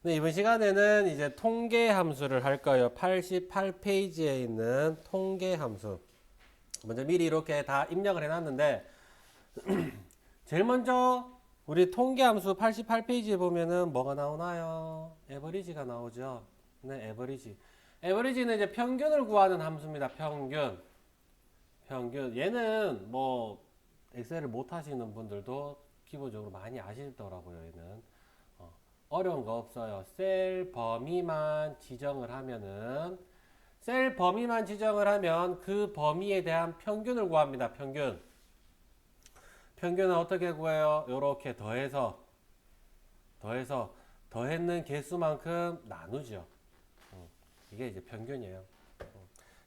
네, 이번 시간에는 이제 통계 함수를 할 거예요. 88페이지에 있는 통계 함수. 먼저 미리 이렇게 다 입력을 해놨는데, 제일 먼저 우리 통계 함수 88페이지에 보면은 뭐가 나오나요? 에버리지가 나오죠. 네, 에버리지. 에버리지는 이제 평균을 구하는 함수입니다. 평균. 평균. 얘는 뭐 엑셀을 못 하시는 분들도 기본적으로 많이 아시더라고요. 얘는. 어려운 거 없어요. 셀 범위만 지정을 하면은 셀 범위만 지정을 하면 그 범위에 대한 평균을 구합니다. 평균. 평균은 어떻게 구해요? 요렇게 더해서 더했는 개수만큼 나누죠. 이게 이제 평균이에요.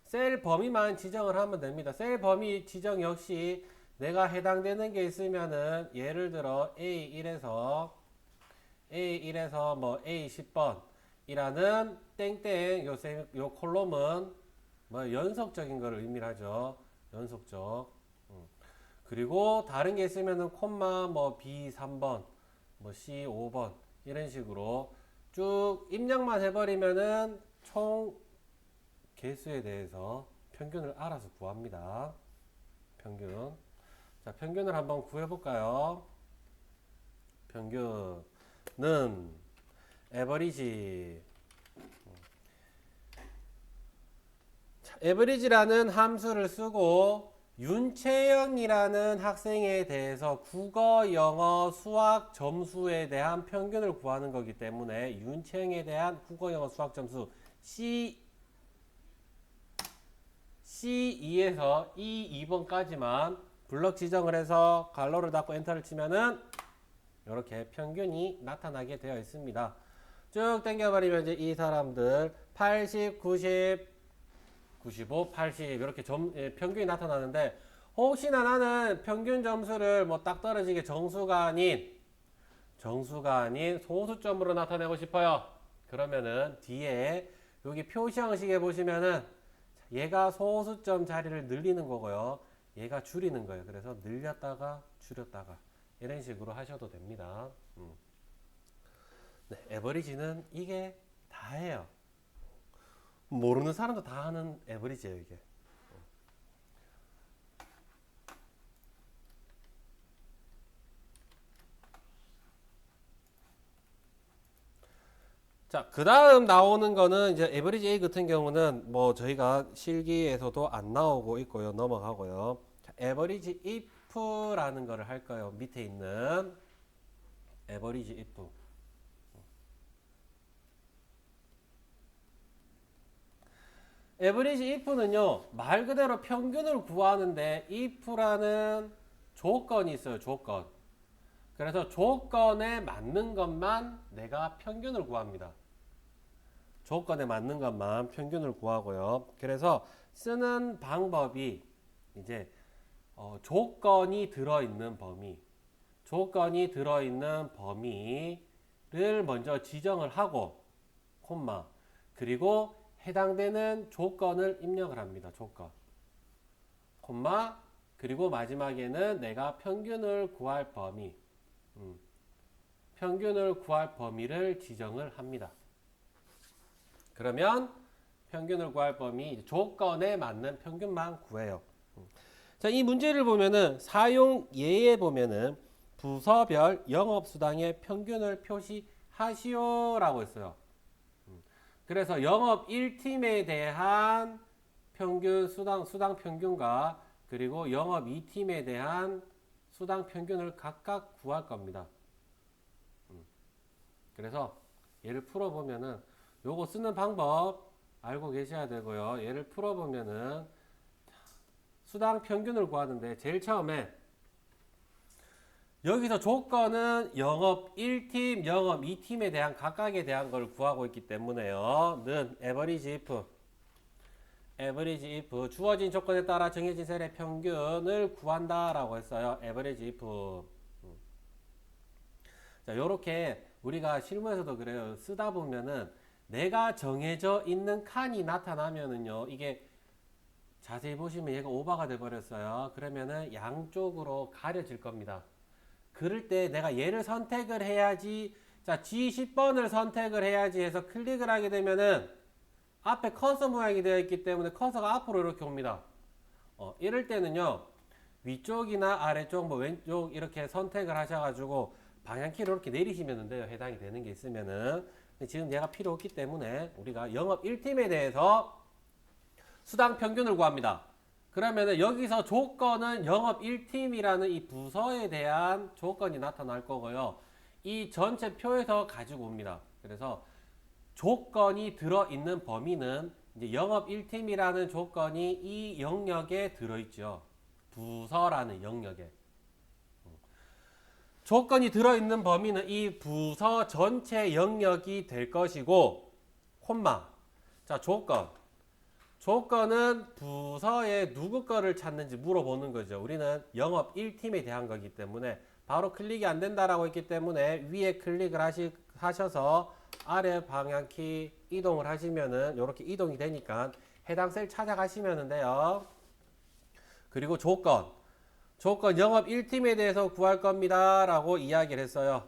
셀 범위만 지정을 하면 됩니다. 셀 범위 지정 역시 내가 해당되는 게 있으면은 예를 들어 A1에서 뭐 A10번 이라는 땡땡 요 콜롬은 뭐 연속적인 걸 의미하죠. 연속적. 그리고 다른 게 있으면은 콤마 뭐 B3번 뭐 C5번 이런 식으로 쭉 입력만 해버리면은 총 개수에 대해서 평균을 알아서 구합니다. 평균. 자, 평균을 한번 구해볼까요? 평균은 에버리지. 에버리지라는 함수를 쓰고 윤채영이라는 학생에 대해서 국어, 영어, 수학 점수에 대한 평균을 구하는 거기 때문에 윤채영에 대한 국어, 영어, 수학 점수 C2에서 E2번까지만 블럭 지정을 해서 괄호를 닫고 엔터를 치면은 이렇게 평균이 나타나게 되어 있습니다. 쭉 당겨버리면 이제 이 사람들 80, 90, 95, 80 이렇게 평균이 나타나는데 혹시나 나는 평균 점수를 뭐 딱 떨어지게 정수가 아닌 소수점으로 나타내고 싶어요. 그러면은 뒤에 여기 표시 형식에 보시면은 얘가 소수점 자리를 늘리는 거고요. 얘가 줄이는 거예요. 그래서 늘렸다가 줄였다가 이런 식으로 하셔도 됩니다. 네, 에버리지는 이게 다예요. 모르는 사람도 다 하는 에버리지예요, 이게. 자, 그 다음 나오는 거는 이제 에버리지 A 같은 경우는 뭐 저희가 실기에서도 안 나오고 있고요. 넘어가고요. 자, 에버리지 if라는 거를 할 거예요. 밑에 있는 에버리지 if. 에버리지 if는요, 말 그대로 평균을 구하는데 if라는 조건이 있어요. 조건. 그래서 조건에 맞는 것만 내가 평균을 구합니다. 조건에 맞는 것만 평균을 구하고요. 그래서 쓰는 방법이 이제 조건이 들어있는 범위를 먼저 지정을 하고 콤마 그리고 해당되는 조건을 입력을 합니다. 조건 콤마 그리고 마지막에는 내가 평균을 구할 범위를 지정을 합니다. 그러면 평균을 구할 범위 조건에 맞는 평균만 구해요. 자, 이 문제를 보면은 사용 예에 보면은 부서별 영업수당의 평균을 표시하시오라고 했어요. 그래서 영업 1팀에 대한 평균 수당 평균과 그리고 영업 2팀에 대한 수당 평균을 각각 구할 겁니다. 그래서 얘를 풀어보면은 요거 쓰는 방법 알고 계셔야 되고요. 얘를 풀어보면은 수당 평균을 구하는데 제일 처음에 여기서 조건은 영업 1팀, 영업 2팀에 대한 각각에 대한 걸 구하고 있기 때문에요. 는 average if 주어진 조건에 따라 정해진 셀의 평균을 구한다라고 했어요. average if. 자, 요렇게 우리가 실무에서도 그래요. 쓰다 보면은 내가 정해져 있는 칸이 나타나면은요. 이게 자세히 보시면 얘가 오버가 돼 버렸어요. 그러면은 양쪽으로 가려질 겁니다. 그럴 때 내가 얘를 선택을 해야지 자, G10번을 선택을 해야지 해서 클릭을 하게 되면은 앞에 커서 모양이 되어 있기 때문에 커서가 앞으로 이렇게 옵니다. 이럴 때는요, 위쪽이나 아래쪽, 뭐 왼쪽 이렇게 선택을 하셔가지고 방향키를 이렇게 내리시면 돼요. 해당이 되는 게 있으면은. 근데 지금 얘가 필요 없기 때문에 우리가 영업 1팀에 대해서 수당 평균을 구합니다. 그러면은 여기서 조건은 영업 1팀이라는 이 부서에 대한 조건이 나타날 거고요. 이 전체 표에서 가지고 옵니다. 그래서 조건이 들어있는 범위는 이제 영업 1팀이라는 조건이 이 영역에 들어있죠. 부서라는 영역에. 조건이 들어있는 범위는 이 부서 전체 영역이 될 것이고, 콤마. 자, 조건. 조건은 부서에 누구 거를 찾는지 물어보는 거죠. 우리는 영업 1팀에 대한 거기 때문에 바로 클릭이 안 된다라고 했기 때문에 위에 클릭을 하셔서 아래 방향키 이동을 하시면은 이렇게 이동이 되니까 해당 셀 찾아가시면 돼요. 그리고 조건 영업 1팀에 대해서 구할 겁니다 라고 이야기를 했어요.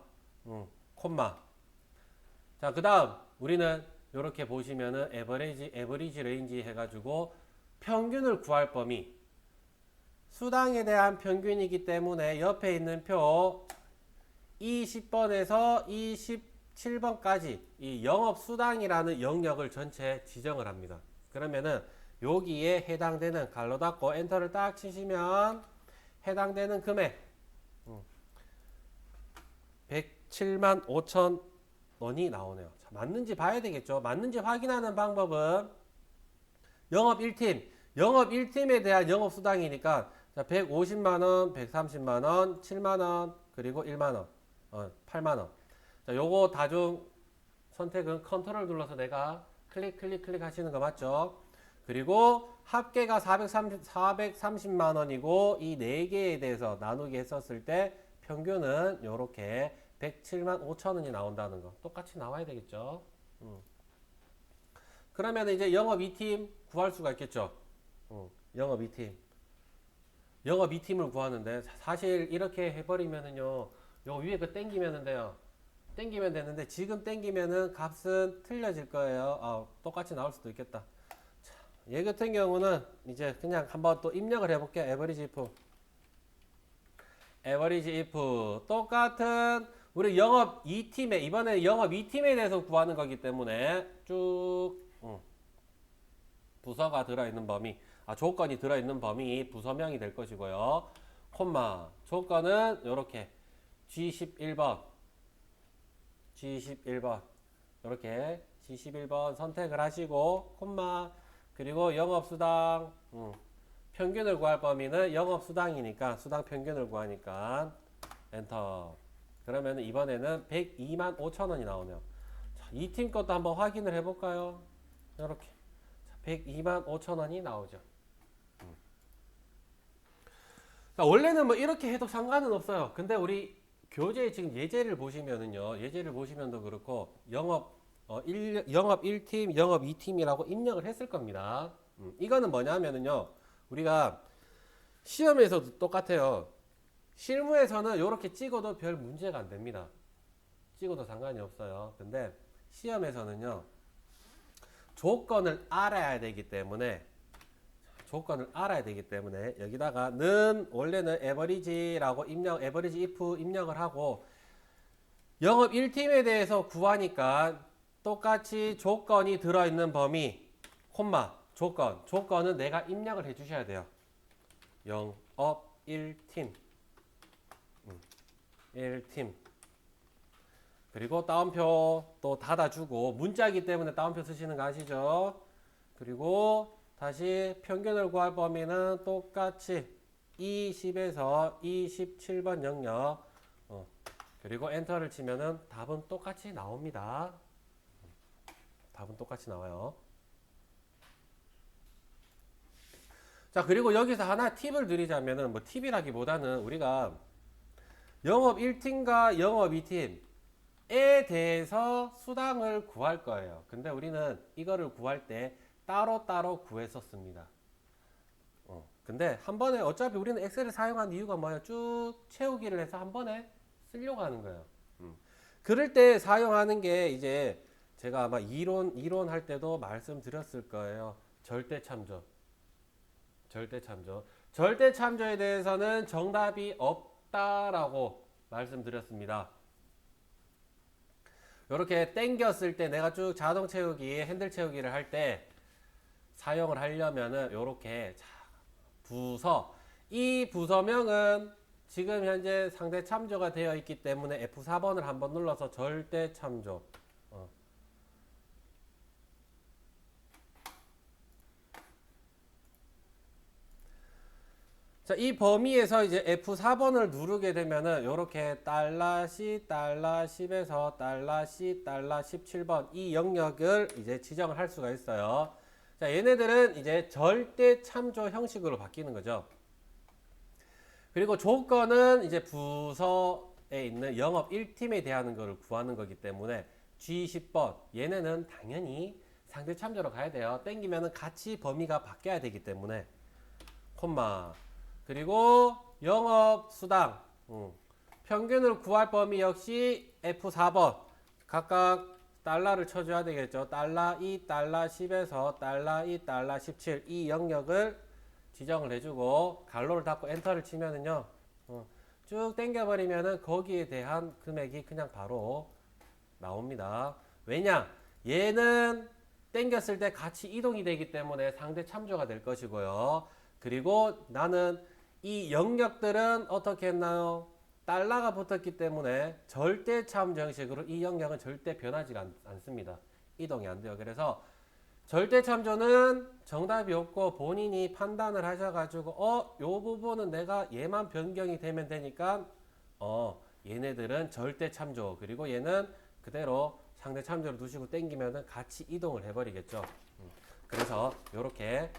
콤마. 자, 그 다음 우리는 이렇게 보시면은 에버리지 레인지 해가지고 평균을 구할 범위, 수당에 대한 평균이기 때문에 옆에 있는 표 20번에서 27번까지 이 영업수당이라는 영역을 전체 지정을 합니다. 그러면은 여기에 해당되는 갈로 닫고 엔터를 딱 치시면 해당되는 금액 107만 5천 원이 나오네요. 자, 맞는지 봐야 되겠죠. 맞는지 확인하는 방법은 영업 1팀에 대한 영업수당이니까 150만원, 130만원, 7만원, 그리고 1만원, 8만원. 자, 요거 다중 선택은 컨트롤 눌러서 내가 클릭 하시는 거 맞죠? 그리고 합계가 430만원이고 이 4개에 대해서 나누기 했었을 때 평균은 요렇게 107만 5천원이 나온다는 거 똑같이 나와야 되겠죠. 그러면 이제 영업 2팀 구할 수가 있겠죠. 영업 2팀을 구하는데 사실 이렇게 해버리면은요, 요 위에 거 땡기면 돼요. 땡기면 되는데 지금 땡기면은 값은 틀려질 거예요. 똑같이 나올 수도 있겠다. 자, 얘 같은 경우는 이제 그냥 한번 또 입력을 해볼게요. 에버리지 if 똑같은 우리 영업 2팀에 이번에 영업 2팀에 대해서 구하는 거기 때문에 쭉 부서가 들어있는 범위, 조건이 들어있는 범위 부서명이 될 것이고요. 콤마 조건은 이렇게 G11번 이렇게 G11번 선택을 하시고 콤마 그리고 영업수당 평균을 구할 범위는 영업수당이니까 수당 평균을 구하니까 엔터. 그러면 이번에는 102만 5천 원이 나오네요. 자, 이 팀 것도 한번 확인을 해볼까요? 이렇게 102만 5천 원이 나오죠. 자, 원래는 뭐 이렇게 해도 상관은 없어요. 근데 우리 교재 지금 예제를 보시면은요, 예제를 보시면도 그렇고 영업 1팀, 영업 2팀이라고 입력을 했을 겁니다. 이거는 뭐냐면은요, 우리가 시험에서도 똑같아요. 실무에서는 이렇게 찍어도 별 문제가 안 됩니다. 찍어도 상관이 없어요. 근데 시험에서는요, 조건을 알아야 되기 때문에 여기다가는 원래는 에버리지라고 에버리지 if 입력을 하고 영업 1팀에 대해서 구하니까 똑같이 조건이 들어있는 범위 콤마 조건은 내가 입력을 해 주셔야 돼요. 영업 1팀 그리고 따옴표 또 닫아주고 문자이기 때문에 따옴표 쓰시는 거 아시죠? 그리고 다시 평균을 구할 범위는 똑같이 20에서 27번 영역 그리고 엔터를 치면은 답은 똑같이 나옵니다. 답은 똑같이 나와요. 자, 그리고 여기서 하나 팁을 드리자면은 뭐 팁이라기보다는 우리가 영업 1팀과 영업 2팀에 대해서 수당을 구할 거예요. 근데 우리는 이거를 구할 때 따로따로 구했었습니다. 근데 한 번에 어차피 우리는 엑셀을 사용한 이유가 뭐예요? 쭉 채우기를 해서 한 번에 쓰려고 하는 거예요. 그럴 때 사용하는 게 이제 제가 아마 이론 할 때도 말씀드렸을 거예요. 절대 참조. 절대 참조. 절대 참조에 대해서는 정답이 없다라고 말씀드렸습니다. 이렇게 당겼을 때 내가 쭉 자동 채우기, 핸들 채우기를 할 때 사용을 하려면은 이렇게 부서. 이 부서명은 지금 현재 상대 참조가 되어 있기 때문에 F4번을 한번 눌러서 절대 참조. 자, 이 범위에서 이제 F4번을 누르게 되면은 이렇게 $C, $10에서 $C, $17번 이 영역을 이제 지정을 할 수가 있어요. 자, 얘네들은 이제 절대 참조 형식으로 바뀌는 거죠. 그리고 조건은 이제 부서에 있는 영업 1팀에 대한 거를 구하는 거기 때문에 G10번 얘네는 당연히 상대 참조로 가야 돼요. 땡기면은 같이 범위가 바뀌어야 되기 때문에 콤마. 그리고 영업수당 평균을 구할 범위 역시 F4번 각각 달러를 쳐줘야 되겠죠. $2, $10에서 $2, $17 이 영역을 지정을 해주고 갈로를 닫고 엔터를 치면은요 쭉 당겨버리면은 거기에 대한 금액이 그냥 바로 나옵니다. 왜냐? 얘는 당겼을 때 같이 이동이 되기 때문에 상대 참조가 될 것이고요. 그리고 나는 이 영역들은 어떻게 했나요? 달러가 붙었기 때문에 절대 참조 형식으로 이 영역은 절대 변하지 않습니다. 이동이 안 돼요. 그래서 절대 참조는 정답이 없고 본인이 판단을 하셔가지고 요 부분은 내가 얘만 변경이 되면 되니까 얘네들은 절대 참조 그리고 얘는 그대로 상대 참조를 두시고 땡기면은 같이 이동을 해버리겠죠. 그래서 요렇게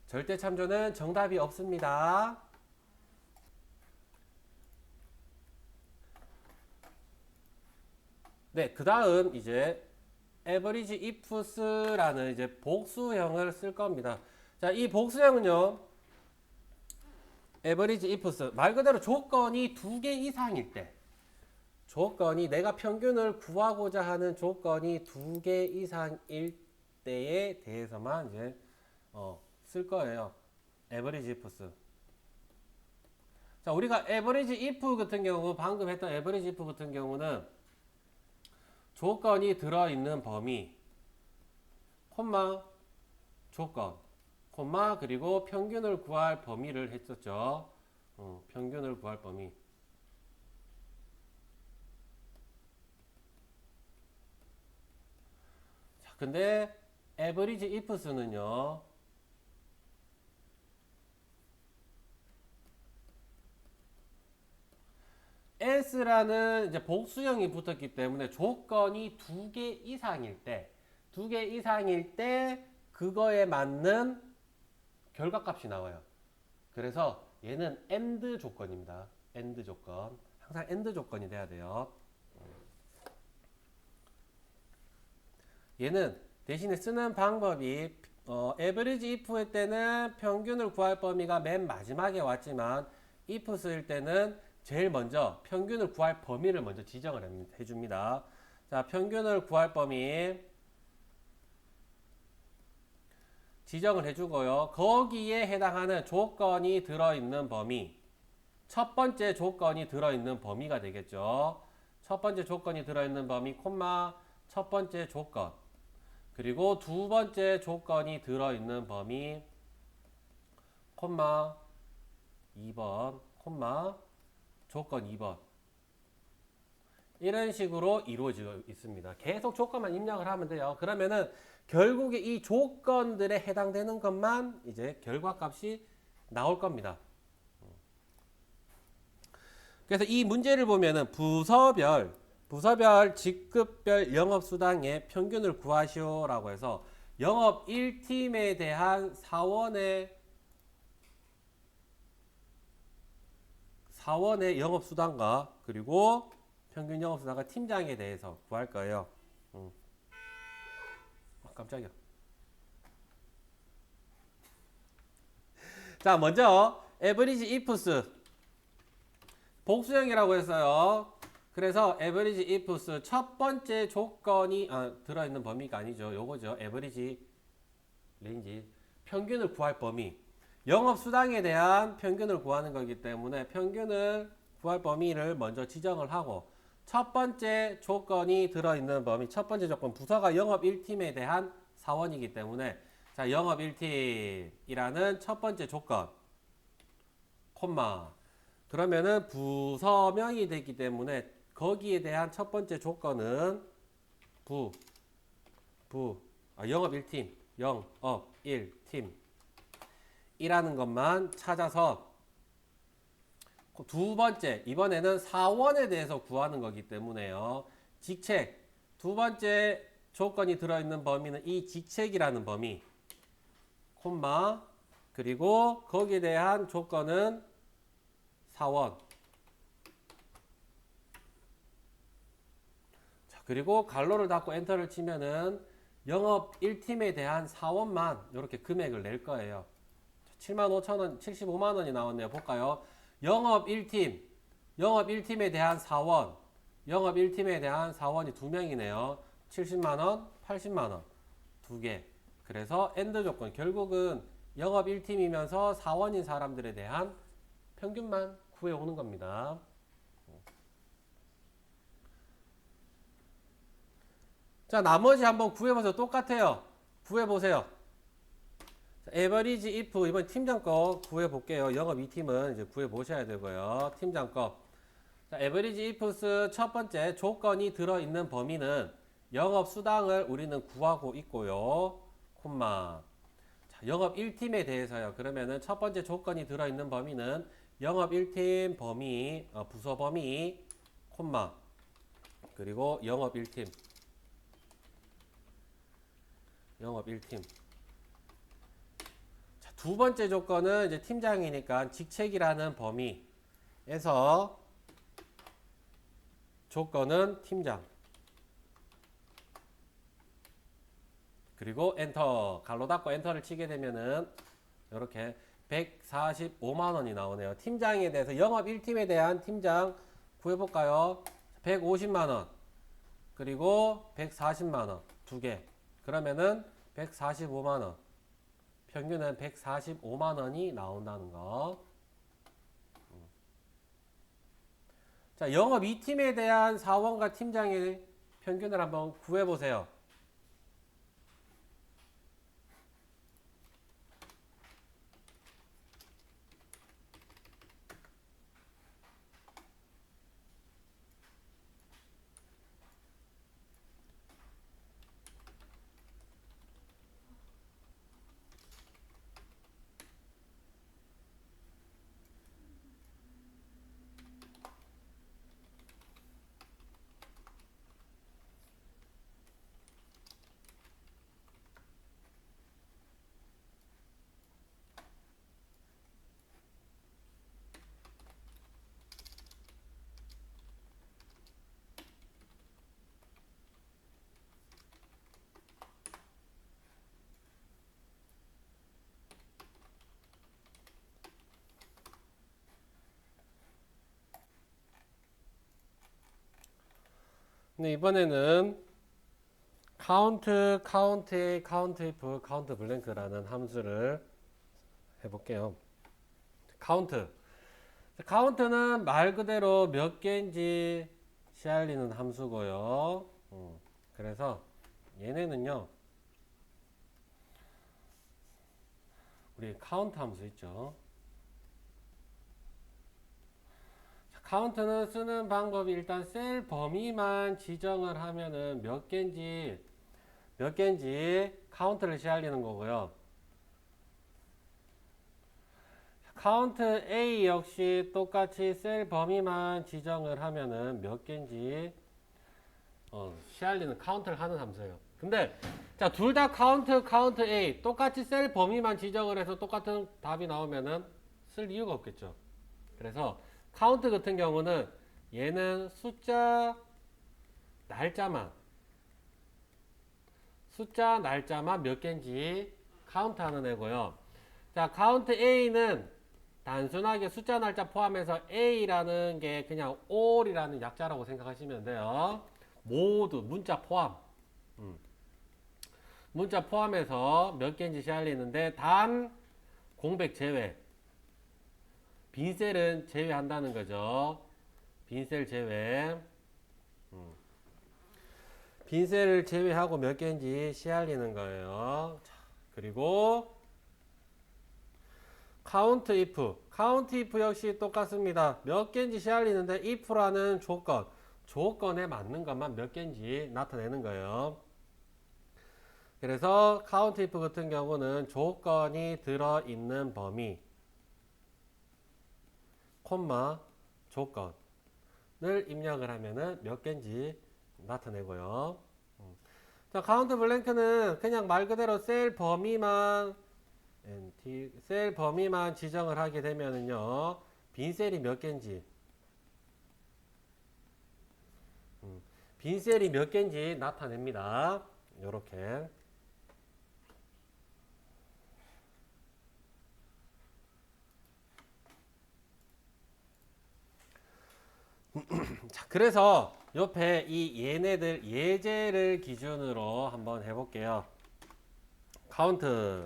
절대 참조는 정답이 없습니다. 네, 그 다음 이제 average ifs라는 이제 복수형을 쓸 겁니다. 자, 이 복수형은요, average ifs 말 그대로 조건이 2개 이상일 때, 조건이 내가 평균을 구하고자 하는 조건이 2개 이상일 때에 대해서만 이제 쓸 거예요. average ifs. 자, 우리가 average if 같은 경우, 방금 했던 average if 같은 경우는 조건이 들어있는 범위, 콤마, 조건, 콤마, 그리고 평균을 구할 범위를 했었죠. 평균을 구할 범위. 자, 근데 average ifs는요, else라는 이제 복수형이 붙었기 때문에 조건이 2개 이상일 때, 2개 이상일 때 그거에 맞는 결과값이 나와요. 그래서 얘는 AND 조건입니다. AND 조건. 항상 AND 조건이 돼야 돼요. 얘는 대신에 쓰는 방법이 average if일 때는 평균을 구할 범위가 맨 마지막에 왔지만 if 쓸 때는 제일 먼저 평균을 구할 범위를 먼저 지정을 해줍니다. 자, 평균을 구할 범위 지정을 해주고요. 거기에 해당하는 조건이 들어있는 범위, 첫 번째 조건이 들어있는 범위가 되겠죠. 첫 번째 조건이 들어있는 범위, 콤마, 첫 번째 조건. 그리고 두 번째 조건이 들어있는 범위, 콤마, 2번, 콤마, 조건 2번. 이런 식으로 이루어지고 있습니다. 계속 조건만 입력을 하면 돼요. 그러면은 결국에 이 조건들에 해당되는 것만 이제 결과값이 나올 겁니다. 그래서 이 문제를 보면은 부서별 직급별 영업수당의 평균을 구하시오라고 해서 영업 1팀에 대한 사원의 영업수당과 그리고 평균 영업수당과 팀장에 대해서 구할 거예요. 깜짝이야. 자, 먼저 average ifs 복수형이라고 했어요. 그래서 average ifs 첫 번째 조건이 들어있는 범위가 아니죠. 요거죠. average range 평균을 구할 범위. 영업수당에 대한 평균을 구하는 거기 때문에 평균을 구할 범위를 먼저 지정을 하고 첫 번째 조건이 들어있는 범위, 첫 번째 조건 부서가 영업 1팀에 대한 사원이기 때문에 자 영업 1팀이라는 첫 번째 조건 콤마 그러면은 부서명이 되기 때문에 거기에 대한 첫 번째 조건은 영업 1팀, 영업 1팀 이라는 것만 찾아서 두 번째, 이번에는 사원에 대해서 구하는 거기 때문에요. 직책, 두 번째 조건이 들어있는 범위는 이 직책이라는 범위, 콤마, 그리고 거기에 대한 조건은 사원. 자, 그리고 갈로를 닫고 엔터를 치면은 영업 1팀에 대한 사원만 이렇게 금액을 낼 거예요. 75,000원, 75만 원이 나왔네요. 볼까요? 영업 1팀에 대한 사원, 영업 1팀에 대한 사원이 2명이네요. 70만 원, 80만 원, 2개. 그래서 엔드 조건, 결국은 영업 1팀이면서 사원인 사람들에 대한 평균만 구해오는 겁니다. 자, 나머지 한번 구해보세요. 똑같아요. 구해보세요. 에버리지 if 이번 팀장 거 구해 볼게요. 영업 2팀은 이제 구해 보셔야 되고요. 팀장 거. 자, 에버리지 ifs 첫 번째 조건이 들어 있는 범위는 영업 수당을 우리는 구하고 있고요. 콤마. 자, 영업 1팀에 대해서요. 그러면은 첫 번째 조건이 들어 있는 범위는 영업 1팀 범위, 부서 범위, 콤마. 그리고 영업 1팀. 영업 1팀. 두 번째 조건은 이제 팀장이니까 직책이라는 범위에서 조건은 팀장. 그리고 엔터, 갈로 닫고 엔터를 치게 되면은 이렇게 145만 원이 나오네요. 팀장에 대해서 영업 1팀에 대한 팀장 구해볼까요? 150만 원. 그리고 140만 원. 두 개. 그러면은 145만 원. 평균은 145만 원이 나온다는 거. 자, 영업 2팀에 대한 사원과 팀장의 평균을 한번 구해보세요. 근데 이번에는 count if, count blank라는 함수를 해볼게요. count는 말 그대로 몇 개인지 시알리는 함수고요. 그래서 얘네는요, 우리 count 함수 있죠. 카운트는 쓰는 방법이 일단 셀 범위만 지정을 하면은 몇 개인지 카운트를 시알리는 거고요. 카운트 A 역시 똑같이 셀 범위만 지정을 하면은 몇 개인지 시알리는 카운트를 하는 함수예요. 근데 자, 둘 다 카운트 A 똑같이 셀 범위만 지정을 해서 똑같은 답이 나오면은 쓸 이유가 없겠죠. 그래서 카운트 같은 경우는 얘는 숫자 날짜만 몇 개인지 카운트 하는 애고요. 자, 카운트 A는 단순하게 숫자 날짜 포함해서 A라는 게 그냥 all이라는 약자라고 생각하시면 돼요. 모두 문자 포함. 문자 포함해서 몇 개인지 시알리는데 단 공백 제외. 빈셀은 제외한다는 거죠. 빈셀 제외. 빈셀을 제외하고 몇 개인지 시알리는 거예요. 자, 그리고 count if. count if 역시 똑같습니다. 몇 개인지 시알리는데 if라는 조건에 맞는 것만 몇 개인지 나타내는 거예요. 그래서 count if 같은 경우는 조건이 들어있는 범위, 콤마, 조건을 입력을 하면은 몇 개인지 나타내고요. 자, count blank는 그냥 말 그대로 셀 범위만 지정을 하게 되면은요, 빈 셀이 몇 개인지, 빈 셀이 몇 개인지 나타냅니다. 요렇게. 자, 그래서 옆에 이 얘네들 예제를 기준으로 한번 해볼게요. count는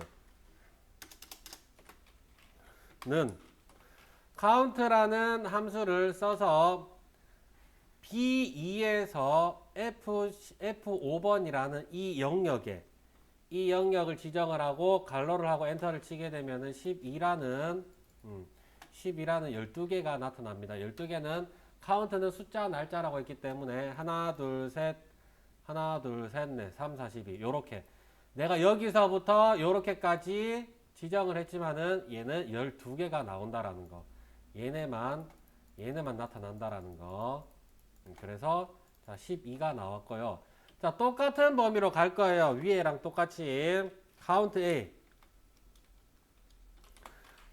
count라는 함수를 써서 B2에서 F5번이라는 이 영역을 지정을 하고 갈로를 하고 엔터를 치게 되면은 12라는 12개가 나타납니다. 12개는 카운트는 숫자 날짜라고 했기 때문에 하나, 둘, 셋, 넷, 3, 4, 12 요렇게 내가 여기서부터 요렇게까지 지정을 했지만은 얘는 12개가 나온다라는 거. 얘네만 나타난다라는 거. 그래서 자, 12가 나왔고요. 자, 똑같은 범위로 갈 거예요. 위에랑 똑같이 count A.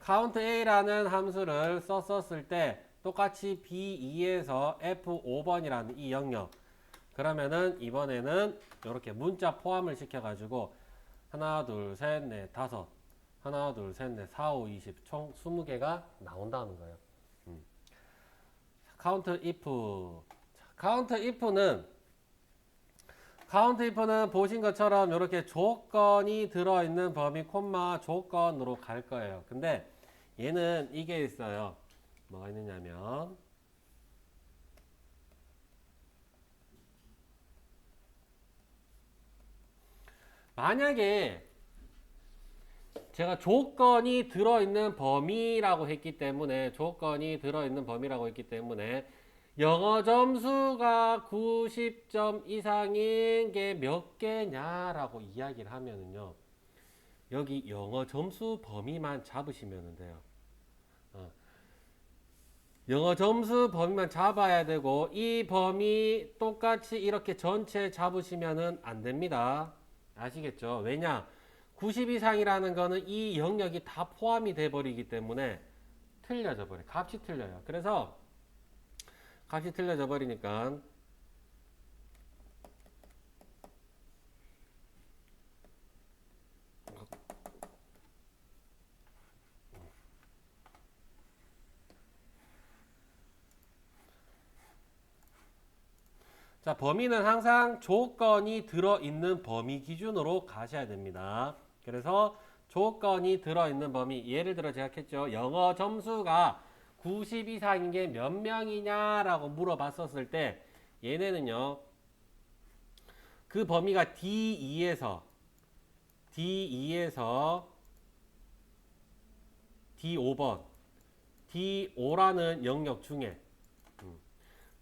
count A라는 함수를 썼을 때 똑같이 B2에서 F5번이라는 이 영역. 그러면은 이번에는 이렇게 문자 포함을 시켜가지고 하나, 둘, 셋, 넷, 다섯. 하나, 둘, 셋, 넷, 4, 5, 20. 총 20개가 나온다는 거예요. count if. count if는 보신 것처럼 이렇게 조건이 들어있는 범위 콤마 조건으로 갈 거예요. 근데 얘는 이게 있어요. 뭐가 있느냐면 만약에 제가 조건이 들어있는 범위라고 했기 때문에 영어 점수가 90점 이상인 게 몇 개냐라고 이야기를 하면은요, 여기 영어 점수 범위만 잡으시면 돼요. 영어 점수 범위만 잡아야 되고 이 범위 똑같이 이렇게 전체 잡으시면은 안 됩니다. 아시겠죠? 왜냐? 90 이상이라는 거는 이 영역이 다 포함이 돼 버리기 때문에 틀려져 버려요. 값이 틀려요. 그래서 값이 틀려져 버리니까 자, 범위는 항상 조건이 들어있는 범위 기준으로 가셔야 됩니다. 그래서 조건이 들어있는 범위, 예를 들어 제가 했죠. 영어 점수가 90 이상인 게 몇 명이냐라고 물어봤었을 때 얘네는요, 그 범위가 D2에서 D5번, D5라는 영역 중에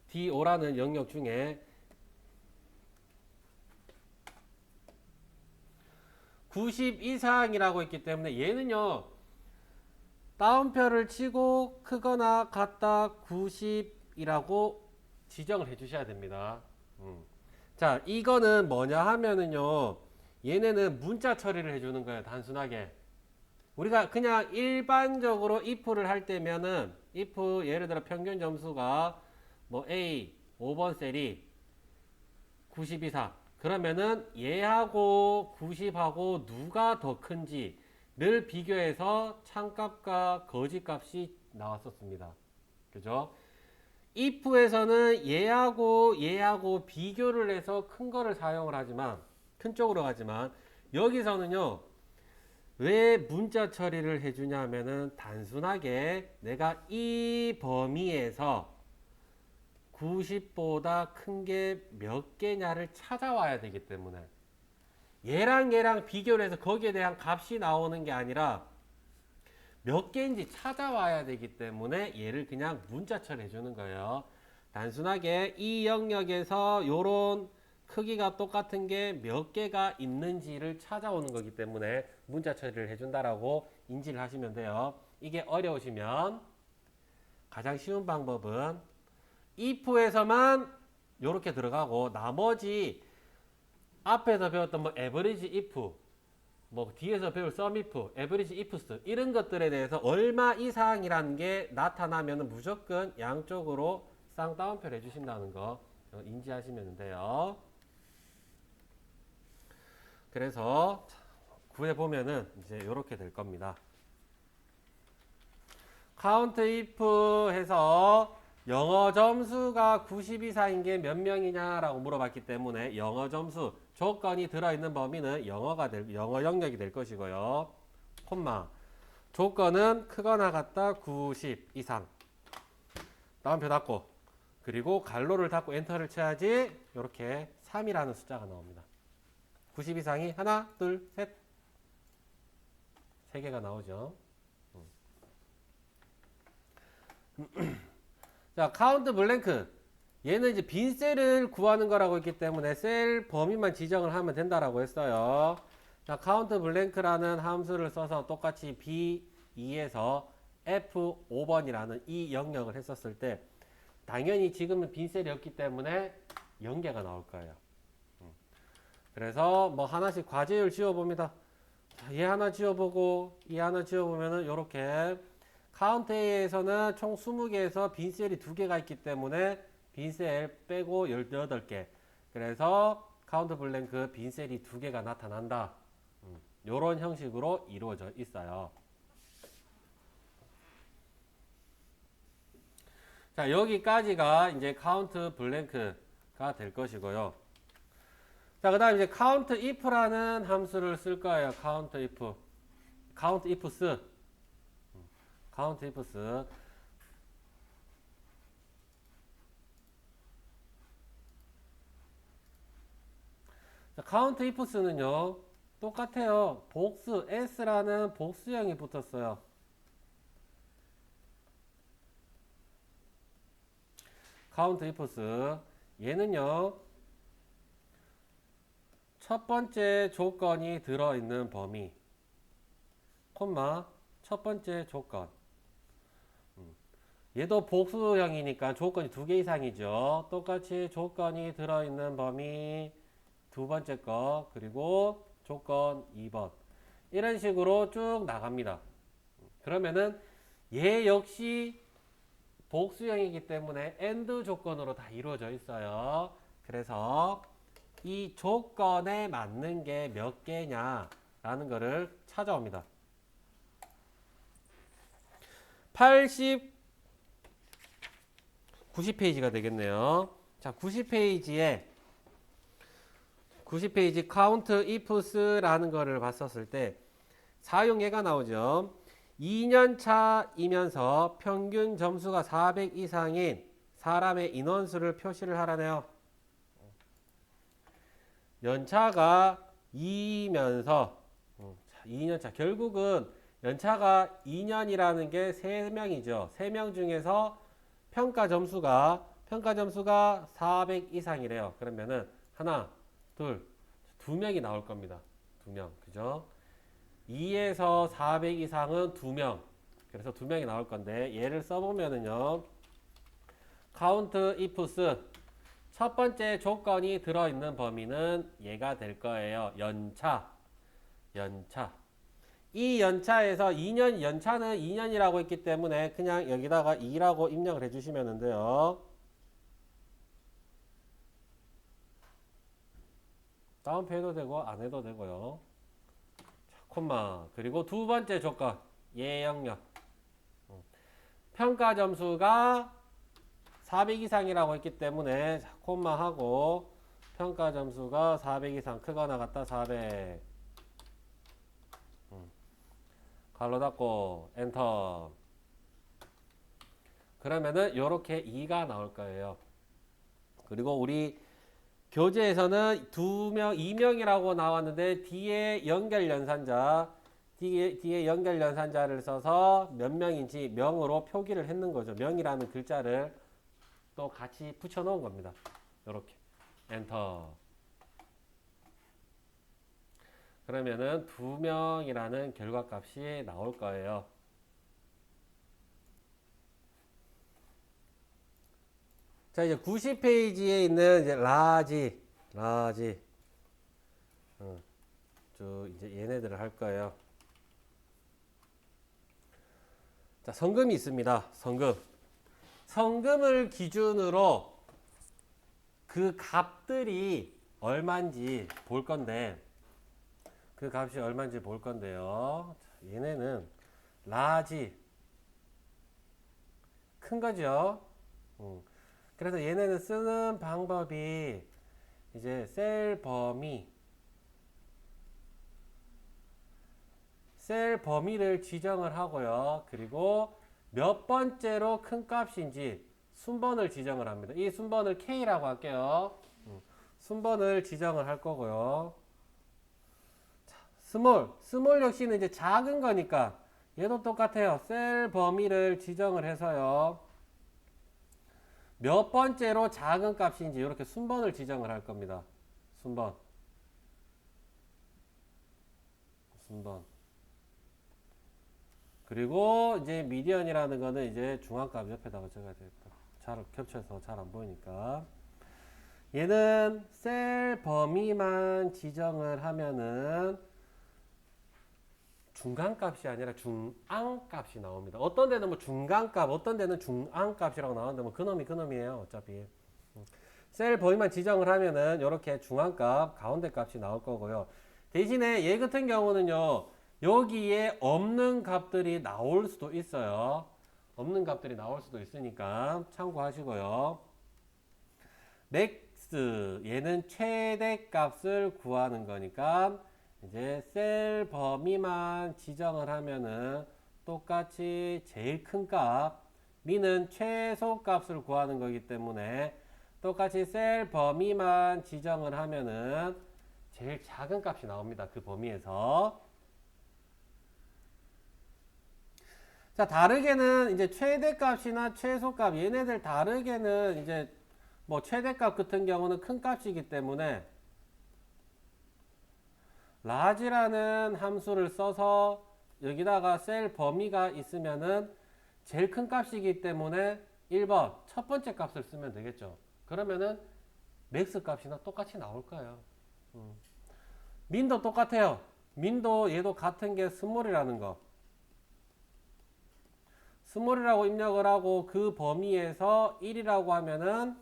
D5라는 영역 중에 90 이상이라고 했기 때문에 얘는요, 따옴표를 치고 크거나 같다 90이라고 지정을 해 주셔야 됩니다. 자, 이거는 뭐냐 하면은요, 얘네는 문자 처리를 해 주는 거예요. 단순하게 우리가 그냥 일반적으로 if를 할 때면은 if 예를 들어 평균 점수가 뭐 A 5번 셀이 90 이상 그러면은 얘하고 90하고 누가 더 큰지 를 비교해서 참값과 거짓값이 나왔었습니다. 그죠? if에서는 얘하고 비교를 해서 큰 거를 사용을 하지만, 큰 쪽으로 가지만, 여기서는요, 왜 문자 처리를 해주냐 하면은 단순하게 내가 이 범위에서 90보다 큰 게 몇 개냐를 찾아와야 되기 때문에, 얘랑 비교를 해서 거기에 대한 값이 나오는 게 아니라 몇 개인지 찾아와야 되기 때문에 얘를 그냥 문자 처리해 주는 거예요. 단순하게 이 영역에서 요런 크기가 똑같은 게 몇 개가 있는지를 찾아오는 거기 때문에 문자 처리를 해준다라고 인지를 하시면 돼요. 이게 어려우시면 가장 쉬운 방법은 if에서만 요렇게 들어가고, 나머지 앞에서 배웠던 뭐 average if, 뭐 뒤에서 배울 sum if, average ifs 이런 것들에 대해서 얼마 이상이라는 게 나타나면 무조건 양쪽으로 쌍따옴표를 해주신다는 거 인지하시면 돼요. 그래서 구해 보면은 이제 이렇게 될 겁니다. count if 해서 영어 점수가 90 이상인 게 몇 명이냐라고 물어봤기 때문에 영어 점수 조건이 들어있는 범위는 영어 영역이 될 것이고요. 콤마 조건은 크거나 같다 90 이상. 다음표 닫고, 그리고 갈로를 닫고 엔터를 쳐야지 이렇게 3이라는 숫자가 나옵니다. 90 이상이 하나, 둘, 셋, 3개가 나오죠. 자, 카운트 블랭크. 얘는 이제 빈 셀을 구하는 거라고 했기 때문에 셀 범위만 지정을 하면 된다라고 했어요. 자, 카운트 블랭크라는 함수를 써서 똑같이 B2에서 F5번이라는 이 영역을 했었을 때 당연히 지금은 빈 셀이 없기 때문에 0개가 나올 거예요. 그래서 뭐 하나씩 과제율 지워봅니다. 자, 얘 하나 지워보고 얘 하나 지워보면은 요렇게 카운트 A에서는 총 20개에서 빈셀이 2개가 있기 때문에 빈셀 빼고 18개. 그래서 카운트 블랭크 빈셀이 2개가 나타난다. 요런 형식으로 이루어져 있어요. 자, 여기까지가 이제 카운트 블랭크가 될 것이고요. 자, 그 다음 이제 count if라는 함수를 쓸 거예요. count if. count ifs. count ifs. 자, count ifs는요, 똑같아요. 복수, s라는 복수형이 붙었어요. count ifs. 얘는요, 첫 번째 조건이 들어있는 범위, 콤마, 첫 번째 조건. 얘도 복수형이니까 조건이 2개 이상이죠. 똑같이 조건이 들어있는 범위, 두 번째 거, 그리고 조건 2번. 이런 식으로 쭉 나갑니다. 그러면은 얘 역시 복수형이기 때문에 AND 조건으로 다 이루어져 있어요. 그래서 이 조건에 맞는 게 몇 개냐라는 거를 찾아옵니다. 90페이지가 되겠네요. 자, 90페이지 count ifs라는 거를 봤었을 때 사용예가 나오죠. 2년 차이면서 평균 점수가 400 이상인 사람의 인원수를 표시를 하라네요. 연차가 2면서 2년차 결국은 연차가 2년이라는 게 3명이죠. 3명 중에서 평가 점수가 400 이상이래요. 그러면은 하나, 둘, 2명이 나올 겁니다. 2명. 그죠? 2에서 400 이상은 2명. 그래서 2명이 나올 건데 얘를 써보면은요. count ifs 첫 번째 조건이 들어있는 범위는 얘가 될 거예요. 연차. 이 연차에서 2년, 연차는 2년이라고 했기 때문에 그냥 여기다가 2라고 입력을 해주시면 돼요. 다운표 해도 되고 안 해도 되고요. 콤마. 그리고 두 번째 조건. 예 영역. 평가 점수가 400 이상이라고 했기 때문에 콤마 하고 평가 점수가 400 이상 크거나 같다 400 가로 닫고 엔터. 그러면은 요렇게 2가 나올 거예요. 그리고 우리 교재에서는 2명이라고 나왔는데 뒤에 연결 연산자 뒤에 연결 연산자를 써서 몇 명인지 명으로 표기를 했는 거죠. 명이라는 글자를 또 같이 붙여 놓은 겁니다. 이렇게 엔터. 그러면은 2명이라는 결과값이 나올 거예요. 자, 이제 90페이지에 있는 이제 라지 쭉 이제 얘네들을 할 거예요. 자, 성금이 있습니다. 성금을 기준으로 그 값들이 얼마인지 볼 건데, 그 값이 얼마인지 볼 건데요. 자, 얘네는 라지 큰 거죠. 그래서 얘네는 쓰는 방법이 이제 셀 범위를 지정을 하고요. 그리고 몇 번째로 큰 값인지 순번을 지정을 합니다. 이 순번을 K라고 할게요. 순번을 지정을 할 거고요. 자, 스몰 역시는 이제 작은 거니까 얘도 똑같아요. 셀 범위를 지정을 해서요. 몇 번째로 작은 값인지 이렇게 순번을 지정을 할 겁니다. 순번. 그리고 이제 미디언이라는 거는 이제 중앙값 옆에다가 적어야 되겠다. 잘 겹쳐서 잘 안 보이니까. 얘는 셀 범위만 지정을 하면은 중간값이 아니라 중앙값이 나옵니다. 어떤 데는 뭐 중간값, 어떤 데는 중앙값이라고 나오는데 뭐 그놈이에요. 어차피. 셀 범위만 지정을 하면은 이렇게 중앙값, 가운데 값이 나올 거고요. 대신에 얘 같은 경우는요. 여기에 없는 값들이 나올 수도 있어요. 없는 값들이 나올 수도 있으니까 참고하시고요. 맥스, 얘는 최대 값을 구하는 거니까 이제 셀 범위만 지정을 하면은 똑같이 제일 큰 값, 미는 최소 값을 구하는 거기 때문에 똑같이 셀 범위만 지정을 하면은 제일 작은 값이 나옵니다. 그 범위에서. 자, 다르게는 이제 최대값이나 최소값, 얘네들 다르게는 이제 뭐 최대값 같은 경우는 큰 값이기 때문에 large라는 함수를 써서 여기다가 셀 범위가 있으면은 제일 큰 값이기 때문에 1번 첫 번째 값을 쓰면 되겠죠. 그러면은 맥스 값이나 똑같이 나올 거예요. 민도 똑같아요. 민도 얘도 같은 게 스몰이라는 거. 스몰이라고 입력을 하고 그 범위에서 1이라고 하면은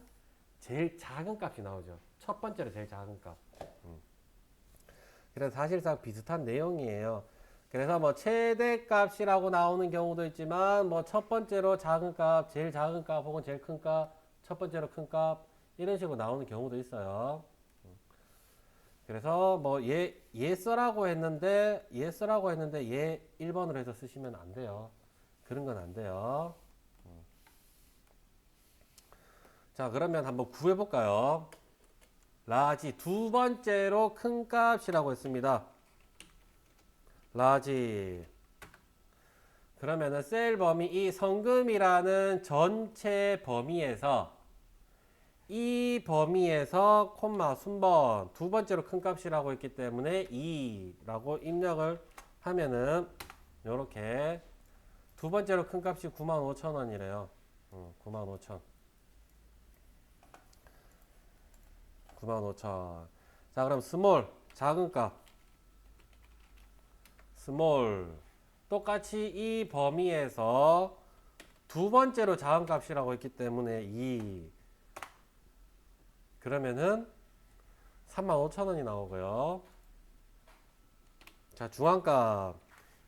제일 작은 값이 나오죠. 첫 번째로 제일 작은 값. 그래서 사실상 비슷한 내용이에요. 그래서 뭐 최대값이라고 나오는 경우도 있지만 뭐 첫 번째로 작은 값, 제일 작은 값 혹은 제일 큰 값, 첫 번째로 큰 값 이런 식으로 나오는 경우도 있어요. 그래서 뭐 얘 써라고 했는데 얘 1번으로 해서 쓰시면 안 돼요. 그런 건 안 돼요. 자, 그러면 한번 구해 볼까요? 라지 두 번째로 큰 값이라고 했습니다. 라지. 그러면은 셀 범위 이 성금이라는 전체 범위에서 이 범위에서 콤마 순번 두 번째로 큰 값이라고 했기 때문에 2라고 입력을 하면은 요렇게 두 번째로 큰 값이 95,000원이래요. 95,000. 95,000. 자, 그럼 스몰 작은 값. 스몰 똑같이 이 범위에서 두 번째로 작은 값이라고 했기 때문에 2. 그러면은 35,000원이 나오고요. 자, 중앙값,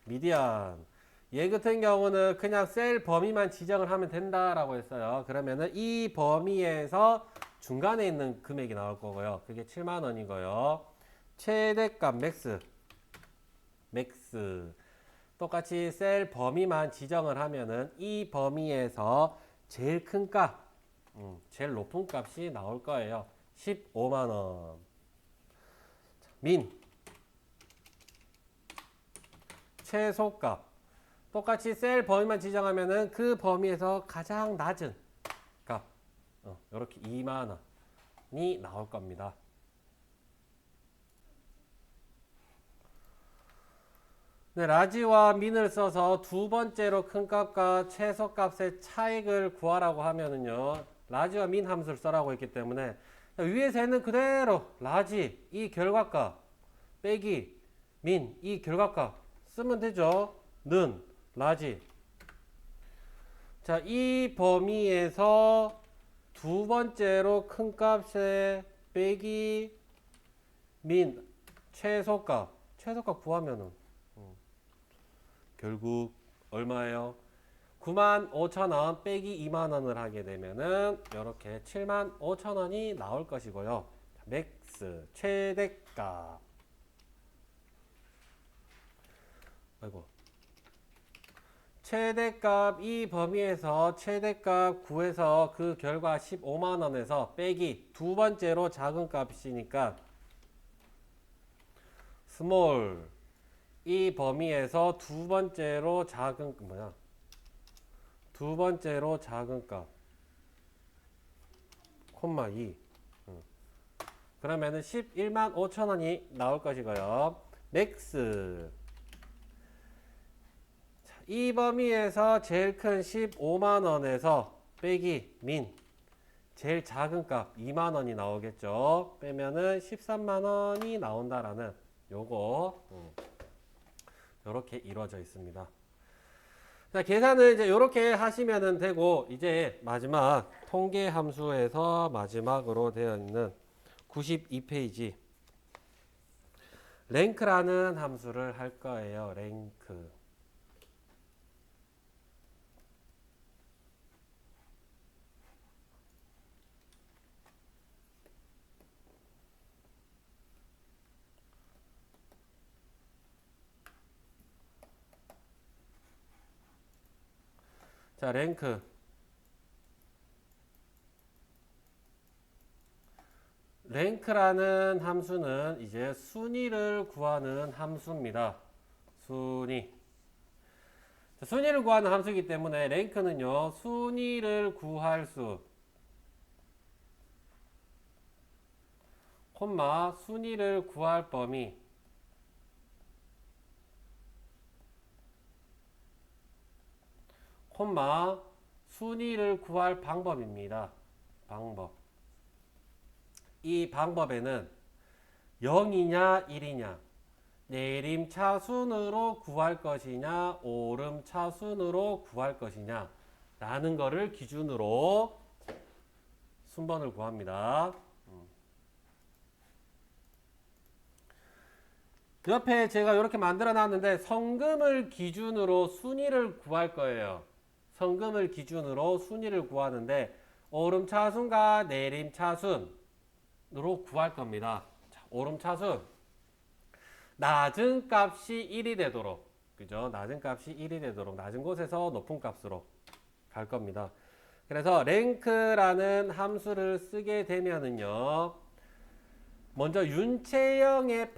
미디안. 얘 같은 경우는 그냥 셀 범위만 지정을 하면 된다라고 했어요. 그러면은 이 범위에서 중간에 있는 금액이 나올 거고요. 그게 7만 원이고요. 최대값 맥스. 똑같이 셀 범위만 지정을 하면은 이 범위에서 제일 큰 값, 제일 높은 값이 나올 거예요. 15만 원. 민, 최소값. 똑같이 셀 범위만 지정하면은 그 범위에서 가장 낮은 값, 이렇게 2만 원이 나올 겁니다. 네, 라지와 민을 써서 두 번째로 큰 값과 최소값의 차익을 구하라고 하면은요, 라지와 민 함수를 써라고 했기 때문에 위에서 있는 그대로 라지 이 결과값 빼기 민 이 결과값 쓰면 되죠. 는 라지. 자, 이 범위에서 두 번째로 큰 값에 빼기 민 최소값 구하면은 결국 얼마예요? 95,000원 빼기 2만원을 하게 되면은 이렇게 75,000원이 나올 것이고요. 맥스 최대값. 아이고. 최대값 이 범위에서 최대값 구해서 그 결과 15만원에서 빼기 두 번째로 작은 값이니까 스몰 이 범위에서 두 번째로 작은 두 번째로 작은 값 콤마 2 그러면은 11만 5천원이 나올 것이고요. 맥스 이 범위에서 제일 큰 15만원에서 빼기 민 제일 작은 값 2만원이 나오겠죠. 빼면은 13만원이 나온다라는 요거 이렇게 이루어져 있습니다. 자, 계산은 이제 이렇게 하시면 되고, 이제 마지막 통계 함수에서 마지막으로 되어 있는 92페이지 랭크라는 함수를 할 거예요. 랭크. 자, 랭크. 랭크라는 함수는 이제 순위를 구하는 함수입니다. 순위. 자, 순위를 구하는 함수이기 때문에 랭크는요, 순위를 구할 수, 콤마, 순위를 구할 범위, 콤마, 순위를 구할 방법입니다. 방법. 이 방법에는 0이냐 1이냐 내림차순으로 구할 것이냐 오름차순으로 구할 것이냐 라는 거를 기준으로 순번을 구합니다. 옆에 제가 이렇게 만들어 놨는데 성금을 기준으로 순위를 구할 거예요. 성금을 기준으로 순위를 구하는데 오름차순과 내림차순으로 구할 겁니다. 자, 오름차순 낮은 값이 1이 되도록, 그죠? 낮은 값이 1이 되도록 낮은 곳에서 높은 값으로 갈 겁니다. 그래서 랭크라는 함수를 쓰게 되면은요, 먼저 윤채영의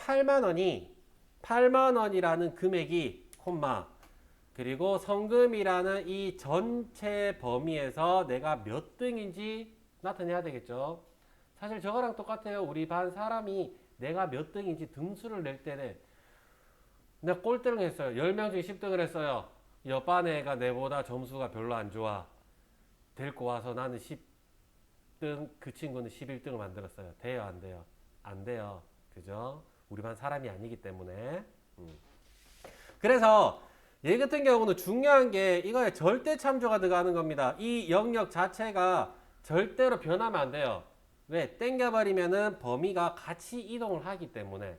8만원이라는 금액이 콤마 그리고 성금이라는 이 전체 범위에서 내가 몇 등인지 나타내야 되겠죠. 사실 저거랑 똑같아요. 우리 반 사람이 내가 몇 등인지 등수를 낼 때는 내가 꼴등을 했어요. 10명 중에 10등을 했어요. 옆반 애가 내보다 점수가 별로 안 좋아. 데리고 와서 나는 10등, 그 친구는 11등을 만들었어요. 돼요, 안 돼요? 안 돼요. 그죠? 우리 반 사람이 아니기 때문에. 그래서 얘 같은 경우는 중요한 게 이거에 절대 참조가 들어가는 겁니다. 이 영역 자체가 절대로 변하면 안 돼요. 왜? 땡겨버리면은 범위가 같이 이동을 하기 때문에.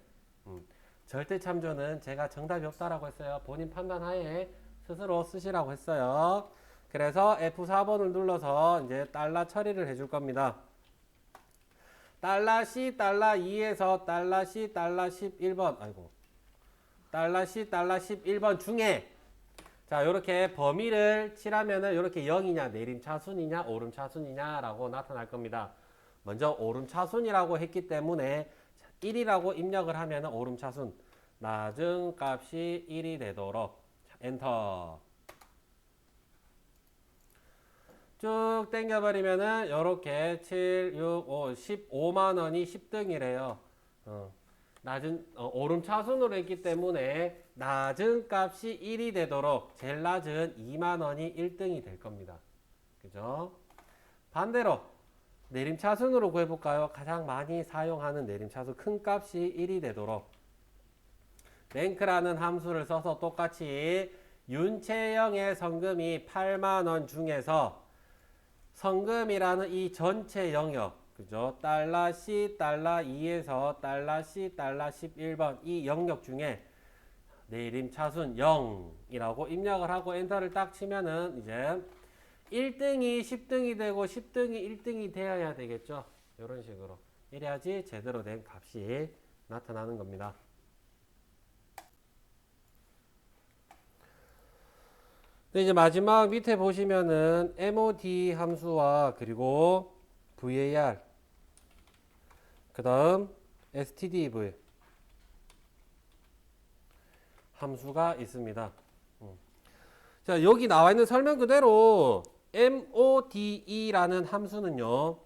절대 참조는 제가 정답이 없다라고 했어요. 본인 판단하에 스스로 쓰시라고 했어요. 그래서 F4번을 눌러서 이제 달러 처리를 해줄 겁니다. 달러 C, 달러 2에서 달러 C, 달러 11번, 아이고, 달러 C, 달러 11번 중에 자, 요렇게 범위를 칠하면은 요렇게 0이냐, 내림차순이냐, 오름차순이냐라고 나타날 겁니다. 먼저 오름차순이라고 했기 때문에 1이라고 입력을 하면은 오름차순, 낮은 값이 1이 되도록 엔터. 쭉 당겨버리면은 요렇게 7, 6, 5, 15만 원이 10등이래요. 낮은 오름차순으로 했기 때문에 낮은 값이 1이 되도록 제일 낮은 2만 원이 1등이 될 겁니다. 그죠? 반대로 내림차순으로 구해볼까요? 가장 많이 사용하는 내림차순 큰 값이 1이 되도록 랭크라는 함수를 써서 똑같이 윤채영의 성금이 8만 원 중에서 성금이라는 이 전체 영역, 그죠? 달러 C, 달러 2에서 달러 C, 달러 11번 이 영역 중에 내림차순 0이라고 입력을 하고 엔터를 딱 치면은 이제 1등이 10등이 되고 10등이 1등이 되어야 되겠죠. 이런 식으로. 이래야지 제대로 된 값이 나타나는 겁니다. 근데 이제 마지막 밑에 보시면은 MOD 함수와 그리고 VAR 그 다음 stdv 함수가 있습니다. 자, 여기 나와 있는 설명 그대로 MODE라는 함수는요.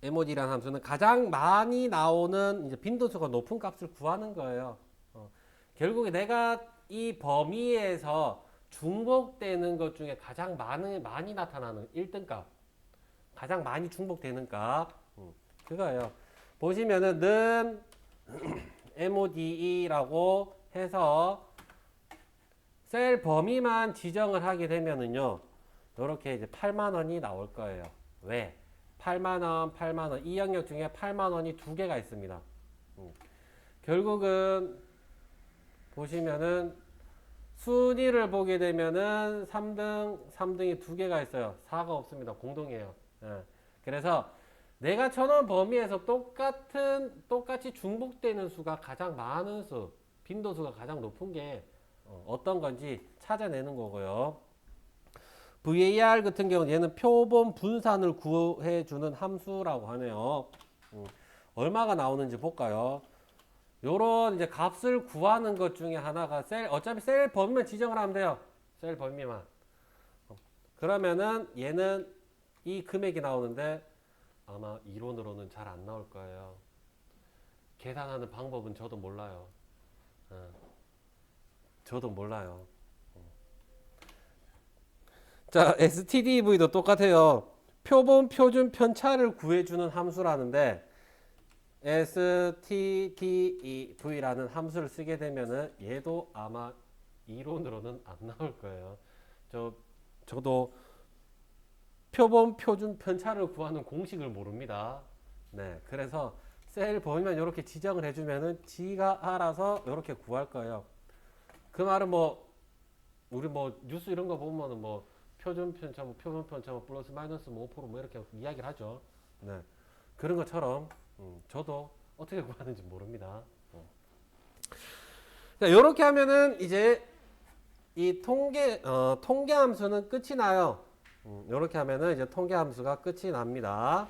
MOD라는 함수는 가장 많이 나오는 이제 빈도수가 높은 값을 구하는 거예요. 결국에 내가 이 범위에서 중복되는 것 중에 가장 많이 나타나는 1등 값, 가장 많이 중복되는 값, 그거예요. 보시면은 는 MODE라고 해서 셀 범위만 지정을 하게 되면은요, 이렇게 이제 8만 원이 나올 거예요. 왜? 8만 원, 8만 원. 이 영역 중에 8만 원이 두 개가 있습니다. 결국은 보시면은 순위를 보게 되면은 3등이 두 개가 있어요. 4가 없습니다. 공동이에요. 예. 그래서 내가 쳐놓은 범위에서 똑같이 중복되는 수가 가장 많은 수, 빈도수가 가장 높은 게 어떤 건지 찾아내는 거고요. VAR 같은 경우는 얘는 표본 분산을 구해주는 함수라고 하네요. 얼마가 나오는지 볼까요? 요런 이제 값을 구하는 것 중에 하나가 어차피 셀 범위만 지정을 하면 돼요. 셀 범위만. 그러면은 얘는 이 금액이 나오는데 아마 이론으로는 잘 안 나올 거예요. 계산하는 방법은 저도 몰라요. 저도 몰라요. 자, stdv도 똑같아요. 표본 표준 편차를 구해주는 함수라는데 stdv라는 함수를 쓰게 되면은 얘도 아마 이론으로는 안 나올 거예요. 저도 표본 표준 편차를 구하는 공식을 모릅니다. 네, 그래서 셀 범위만 이렇게 지정을 해주면은 지가 알아서 이렇게 구할 거예요. 그 말은 뭐 우리 뭐 뉴스 이런 거 보면은 뭐 표준 편차, 표본 편차, 플러스 마이너스 5% 뭐 이렇게 이야기를 하죠. 네, 그런 것처럼 저도 어떻게 구하는지 모릅니다. 자, 이렇게 하면은 이제 이 통계 함수는 끝이 나요. 이렇게 하면은 이제 통계 함수가 끝이 납니다.